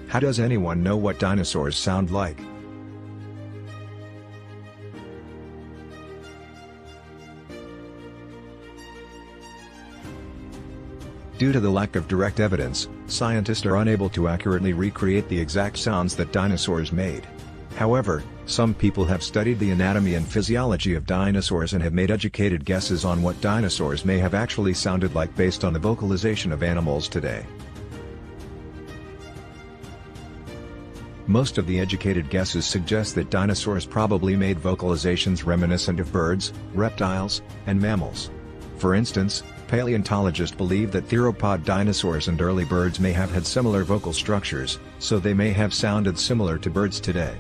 How does anyone know what dinosaurs sound like? Due to the lack of direct evidence, scientists are unable to accurately recreate the exact sounds that dinosaurs made. However, some people have studied the anatomy and physiology of dinosaurs and have made educated guesses on what dinosaurs may have actually sounded like based on the vocalization of animals today. Most of the educated guesses suggest that dinosaurs probably made vocalizations reminiscent of birds, reptiles, and mammals. For instance, paleontologists believe that theropod dinosaurs and early birds may have had similar vocal structures, so they may have sounded similar to birds today.